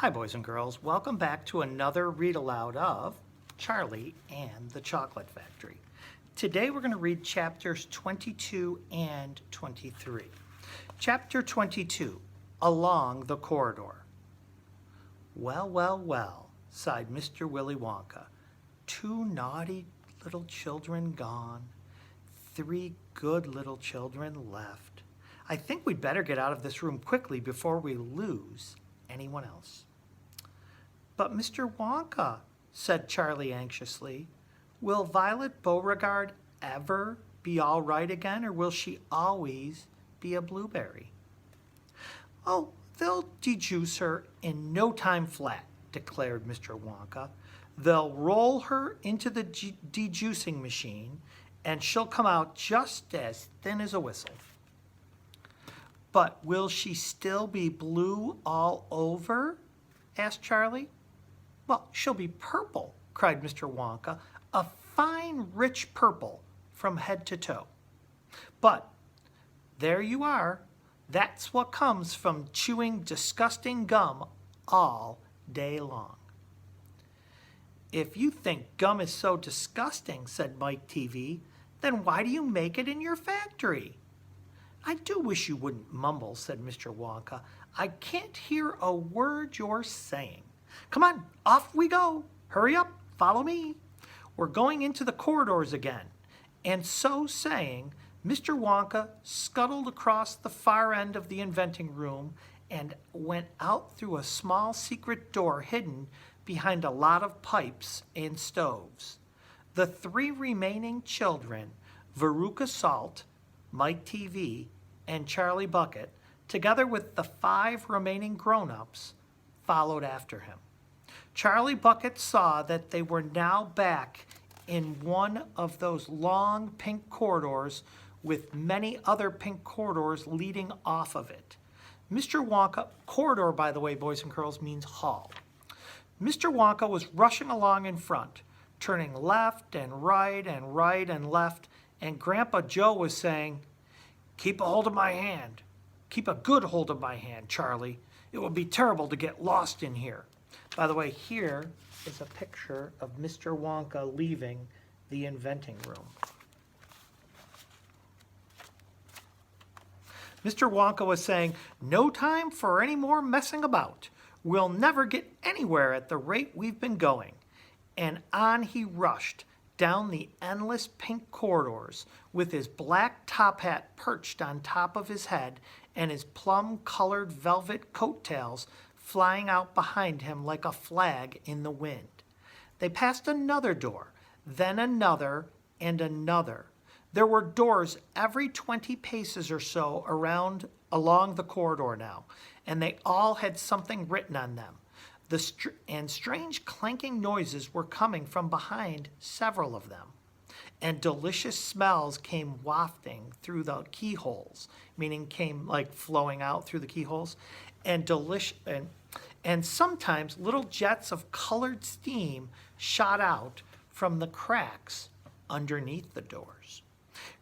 Hi, boys and girls. Welcome back to another read aloud of Charlie and the Chocolate Factory. Today we're going to read chapters 22 and 23. Chapter 22, Along the Corridor. Well, well, well, sighed Mr. Willy Wonka. 2 naughty little children gone. 3 good little children left. I think we'd better get out of this room quickly before we lose anyone else. But Mr. Wonka, said Charlie anxiously, will Violet Beauregard ever be all right again, or will she always be a blueberry? Oh, they'll dejuice her in no time flat, declared Mr. Wonka. They'll roll her into the dejuicing machine, and she'll come out just as thin as a whistle. But will she still be blue all over? Asked Charlie. Well, she'll be purple, cried Mr. Wonka, a fine, rich purple from head to toe. But there you are. That's what comes from chewing disgusting gum all day long. If you think gum is so disgusting, said Mike TV, then why do you make it in your factory? I do wish you wouldn't mumble, said Mr. Wonka. I can't hear a word you're saying. Come on, off we go. Hurry up, follow me. We're going into the corridors again. And so saying, Mr. Wonka scuttled across the far end of the inventing room and went out through a small secret door hidden behind a lot of pipes and stoves. The 3 remaining children, Veruca Salt, Mike TV, and Charlie Bucket, together with the 5 remaining grown-ups, followed after him. Charlie Bucket saw that they were now back in one of those long pink corridors with many other pink corridors leading off of it. Mr. Wonka, corridor, by the way, boys and girls, means hall. Mr. Wonka was rushing along in front, turning left and right and left, and Grandpa Joe was saying, "Keep a hold of my hand. Keep a good hold of my hand, Charlie. It would be terrible to get lost in here." By the way, here is a picture of Mr. Wonka leaving the inventing room. Mr. Wonka was saying, "No time for any more messing about. We'll never get anywhere at the rate we've been going." And on he rushed down the endless pink corridors with his black top hat perched on top of his head and his plum-colored velvet coattails flying out behind him like a flag in the wind. They passed another door, then another and another. There were doors every 20 paces or so along the corridor now, and they all had something written on them. And strange clanking noises were coming from behind several of them. And delicious smells came wafting through the keyholes, meaning came like flowing out through the keyholes, and sometimes little jets of colored steam shot out from the cracks underneath the doors.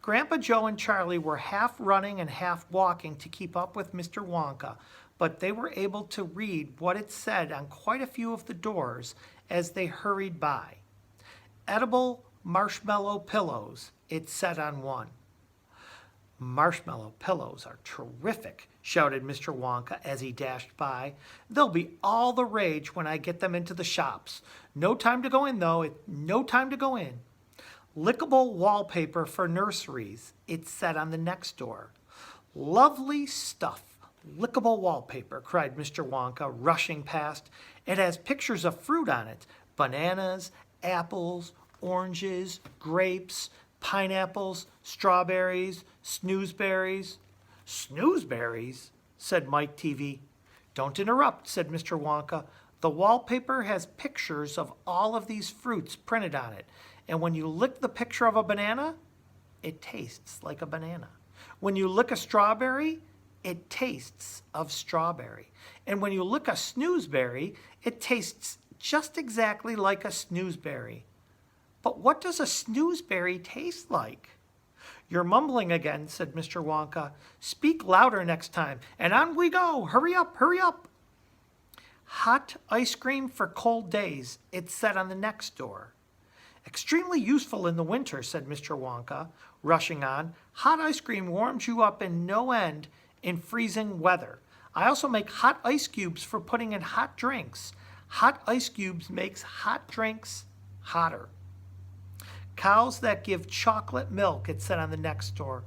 Grandpa Joe and Charlie were half running and half walking to keep up with Mr. Wonka, but they were able to read what it said on quite a few of the doors as they hurried by. Edible marshmallow pillows, it said on one. "Marshmallow pillows are terrific," shouted Mr. Wonka as he dashed by. "They'll be all the rage when I get them into the shops. No time to go in, though. No time to go in." "Lickable wallpaper for nurseries," it said on the next door. "Lovely stuff. Lickable wallpaper," cried Mr. Wonka, rushing past. "It has pictures of fruit on it. Bananas, apples, oranges, grapes, pineapples, strawberries, snoozeberries." "Snoozeberries?" said Mike TV. "Don't interrupt," said Mr. Wonka. "The wallpaper has pictures of all of these fruits printed on it. And when you lick the picture of a banana, it tastes like a banana. When you lick a strawberry, it tastes of strawberry. And when you lick a snoozeberry, it tastes just exactly like a snoozeberry. But what does a snoozeberry taste like?" "You're mumbling again," said Mr. Wonka. "Speak louder next time, and on we go. Hurry up, hurry up." hot ice cream for cold days, it said on the next door. Extremely useful in the winter, said Mr. Wonka, rushing on. Hot ice cream warms you up in no end in freezing weather. I also make hot ice cubes for putting in hot drinks. Hot ice cubes makes hot drinks hotter. Cows that give chocolate milk, it said on the next door.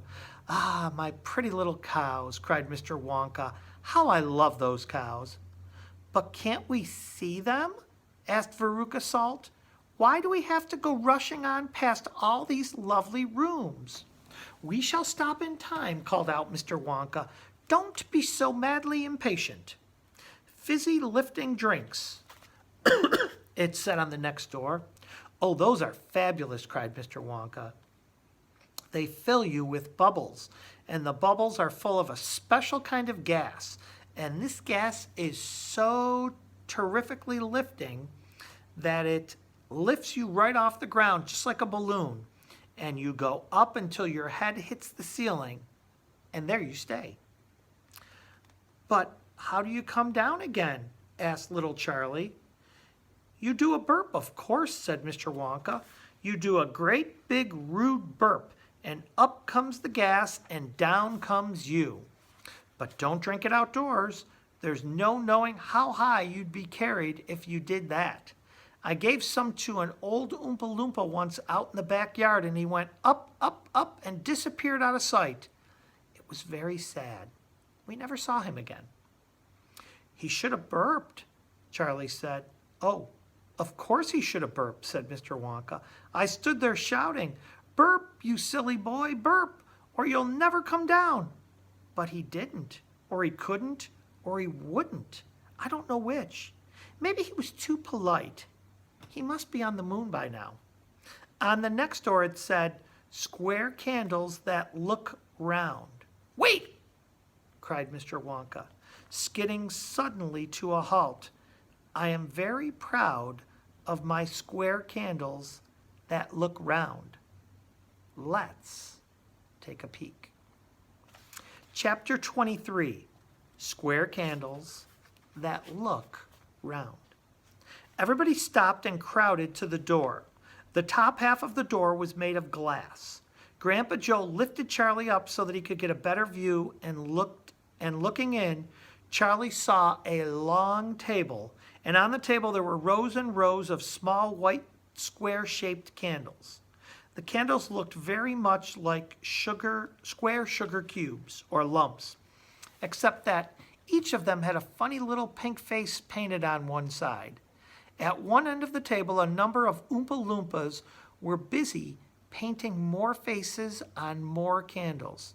Ah, my pretty little cows, cried Mr. Wonka. How I love those cows. But can't we see them? Asked Veruca Salt. Why do we have to go rushing on past all these lovely rooms? We shall stop in time, called out Mr. Wonka. Don't be so madly impatient. Fizzy lifting drinks, it said on the next door. Oh, those are fabulous, cried Mr. Wonka. They fill you with bubbles, and the bubbles are full of a special kind of gas. And this gas is so terrifically lifting that it lifts you right off the ground, just like a balloon. And you go up until your head hits the ceiling, and there you stay. But how do you come down again? Asked little Charlie. You do a burp, of course, said Mr. Wonka. You do a great big rude burp, and up comes the gas, and down comes you. But don't drink it outdoors. There's no knowing how high you'd be carried if you did that. I gave some to an old Oompa Loompa once out in the backyard, and he went up, up, up, and disappeared out of sight. It was very sad. We never saw him again. He should have burped, Charlie said. Oh, of course he should have burped, said Mr. Wonka. I stood there shouting, burp, you silly boy, burp, or you'll never come down. But he didn't, or he couldn't, or he wouldn't. I don't know which. Maybe he was too polite. He must be on the moon by now. On the next door it said, square candles that look round. Wait! Cried Mr. Wonka, skidding suddenly to a halt. I am very proud of my square candles that look round. Let's take a peek. Chapter 23, Square Candles That Look Round. Everybody stopped and crowded to the door. The top half of the door was made of glass. Grandpa Joe lifted Charlie up so that he could get a better view, and looking in, Charlie saw a long table, and on the table there were rows and rows of small white square-shaped candles. The candles looked very much like square sugar cubes or lumps, except that each of them had a funny little pink face painted on one side. At one end of the table, a number of Oompa Loompas were busy painting more faces on more candles.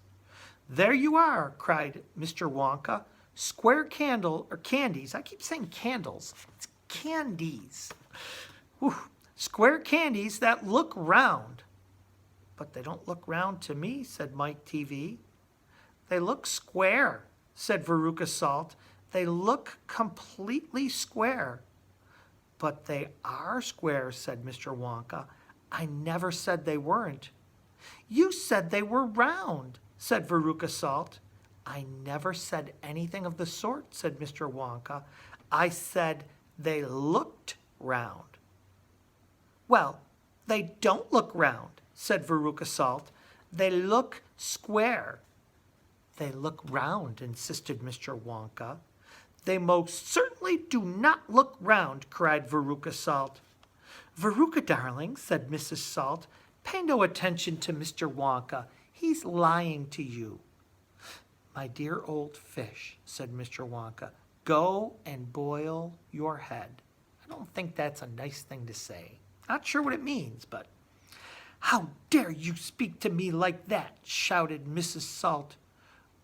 There you are, cried Mr. Wonka. Square candies. I keep saying candles. It's candies. Whew. Square candies that look round. But they don't look round to me, said Mike TV. They look square, said Veruca Salt. They look completely square. But they are square, said Mr. Wonka. I never said they weren't. You said they were round, said Veruca Salt. I never said anything of the sort, said Mr. Wonka. I said they looked round. Well, they don't look round, said Veruca Salt. They look square. They look round, insisted Mr. Wonka. They most certainly do not look round, cried Veruca Salt. Veruca, darling, said Mrs. Salt, pay no attention to Mr. Wonka. He's lying to you. My dear old fish, said Mr. Wonka, go and boil your head. I don't think that's a nice thing to say. Not sure what it means, but... How dare you speak to me like that, shouted Mrs. Salt.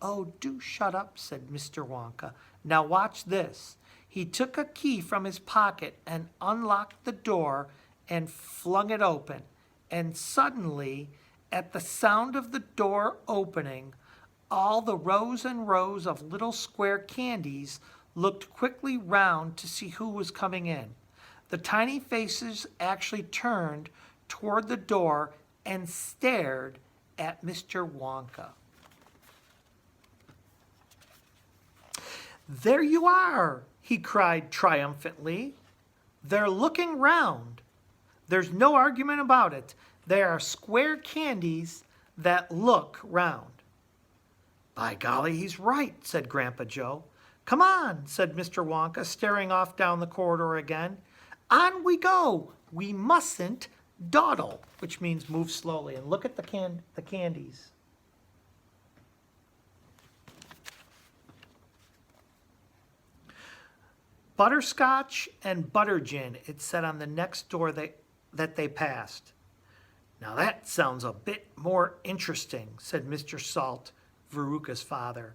Oh, do shut up, said Mr. Wonka. Now watch this. He took a key from his pocket and unlocked the door and flung it open. And suddenly, at the sound of the door opening, all the rows and rows of little square candies looked quickly round to see who was coming in. The tiny faces actually turned toward the door and stared at Mr. Wonka. There you are, he cried triumphantly. They're looking round. There's no argument about it. They are square candies that look round. By golly, he's right, said Grandpa Joe. Come on, said Mr. Wonka, staring off down the corridor again. On we go. We mustn't dawdle, which means move slowly. And look at the candies. Butterscotch and butter gin, it said on the next door that they passed. Now that sounds a bit more interesting, said Mr. Salt, Veruca's father.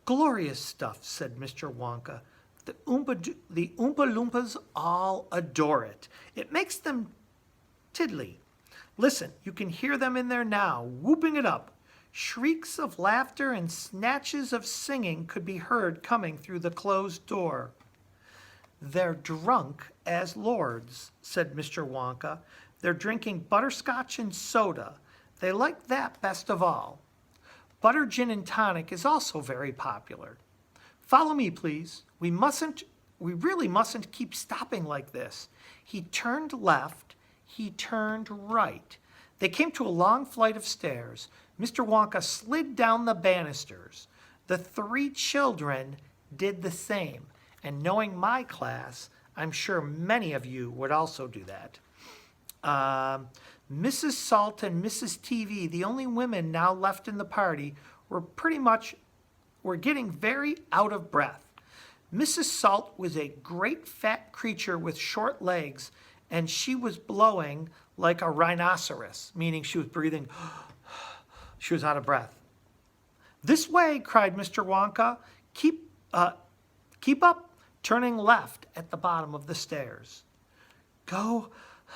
Glorious stuff, said Mr. Wonka. The Oompa Loompas all adore it. It makes them tiddly. Listen, you can hear them in there now, whooping it up. Shrieks of laughter and snatches of singing could be heard coming through the closed door. They're drunk as lords, said Mr. Wonka. They're drinking butterscotch and soda. They like that best of all. Butter gin and tonic is also very popular. Follow me, please. We really mustn't keep stopping like this. He turned left. He turned right. They came to a long flight of stairs. Mr. Wonka slid down the banisters. The three children did the same. And knowing my class, I'm sure many of you would also do that. Mrs. Salt and Mrs. TV, the only women now left in the party, were getting very out of breath. Mrs. Salt was a great fat creature with short legs, and she was blowing like a rhinoceros, meaning she was breathing, she was out of breath. This way, cried Mr. Wonka. Keep up, turning left at the bottom of the stairs. Go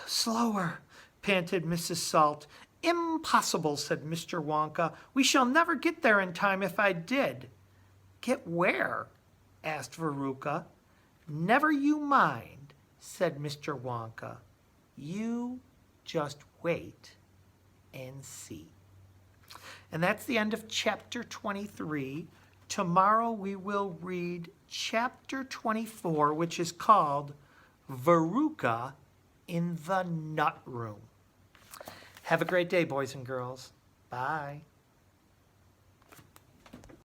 slower, panted Mrs. Salt. Impossible, said Mr. Wonka. We shall never get there in time if I did. Get where? Asked Veruca. Never you mind, said Mr. Wonka. You just wait and see. And that's the end of chapter 23. Tomorrow we will read chapter 24, which is called Veruca in the Nut Room. Have a great day, boys and girls. Bye.